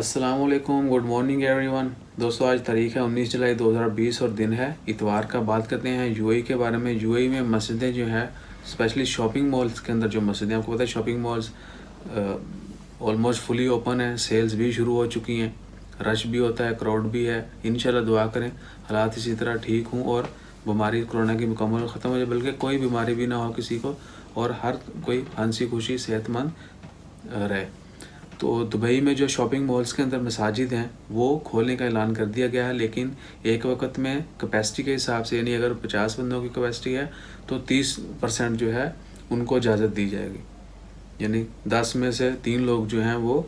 السلام علیکم، good morning every one. دوستو آج تاریخ ہے 19 جولائی 2020 اور دن ہے اتوار کا. بات کرتے ہیں یو اے کے بارے میں. یو اے میں مسجدیں جو ہیں اسپیشلی شاپنگ مالز کے اندر جو مسجدیں، آپ کو پتہ ہے شاپنگ مالز آلموسٹ فلی اوپن ہیں، سیلز بھی شروع ہو چکی ہیں، رش بھی ہوتا ہے، کراؤڈ بھی ہے. انشاءاللہ دعا کریں حالات اسی طرح ٹھیک ہوں اور بیماری کرونا کی مکمل ختم ہو جائے، بلکہ کوئی بیماری بھی نہ ہو کسی کو اور ہر کوئی ہنسی خوشی صحت مند رہے. تو دبئی میں جو شاپنگ مالز کے اندر مساجد ہیں وہ کھولنے کا اعلان کر دیا گیا ہے، لیکن ایک وقت میں کیپیسٹی کے حساب سے، یعنی اگر 50 بندوں کی کیپیسٹی ہے تو 30% جو ہے ان کو اجازت دی جائے گی، یعنی 10 میں سے 3 لوگ جو ہیں وہ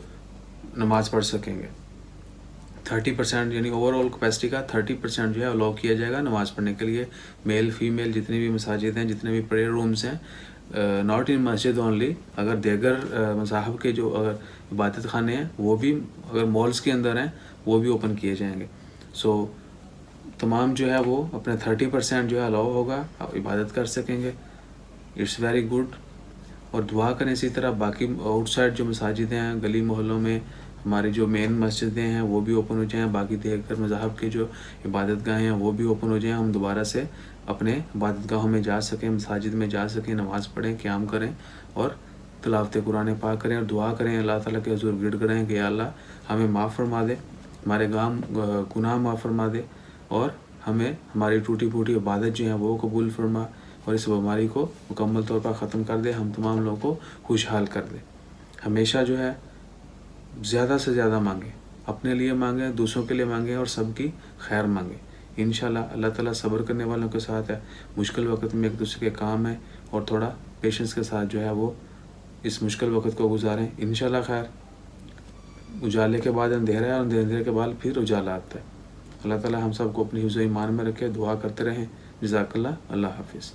نماز پڑھ سکیں گے. 30% یعنی اوور آل کیپیسٹی کا 30% جو ہے الاؤ کیا جائے گا نماز پڑھنے کے لیے. میل فیمیل جتنی بھی مساجد ہیں، جتنے بھی پریئر رومز ہیں، ناٹ ان مسجد اونلی، اگر دیگر مذاہب کے جو اگر عبادت خانے ہیں وہ بھی اگر مالز کے اندر ہیں وہ بھی اوپن کیے جائیں گے. سو تمام جو ہے وہ اپنے 30% جو ہے الاؤ ہوگا، آپ عبادت کر سکیں گے. It's very good. اور دعا کریں اسی طرح باقی آؤٹ سائڈ جو مساجد ہیں گلی محلوں میں، ہماری جو مین مسجدیں ہیں وہ بھی اوپن ہو جائیں، باقی دیگر مذاہب کے جو عبادت گاہیں ہیں وہ بھی اوپن ہو جائیں، ہم دوبارہ سے اپنے عبادت گاہوں میں جا سکیں، مساجد میں جا سکیں، نماز پڑھیں، قیام کریں اور تلاوت قرآن پاک کریں اور دعا کریں اللہ تعالیٰ کے حضور گڑ گڑائیں کہ یا اللہ ہمیں معاف فرما دے، ہمارے گناہ معاف فرما دے اور ہمیں ہماری ٹوٹی پھوٹی عبادت جو ہیں وہ قبول فرما اور اس بیماری کو مکمل طور پر ختم کر دے، ہم تمام لوگوں کو خوشحال کر دے. ہمیشہ جو ہے زیادہ سے زیادہ مانگیں، اپنے لیے مانگیں، دوسروں کے لیے مانگیں اور سب کی خیر مانگیں. انشاءاللہ اللہ تعالیٰ صبر کرنے والوں کے ساتھ ہے. مشکل وقت میں ایک دوسرے کے کام ہے اور تھوڑا پیشنس کے ساتھ جو ہے وہ اس مشکل وقت کو گزاریں. انشاءاللہ خیر. اجالے کے بعد اندھیرا ہے اور اندھیرے کے بعد پھر اجالا آتا ہے. اللہ تعالیٰ ہم سب کو اپنی حفظ و ایمان میں رکھے. دعا کرتے رہیں. جزاک اللہ. اللہ حافظ.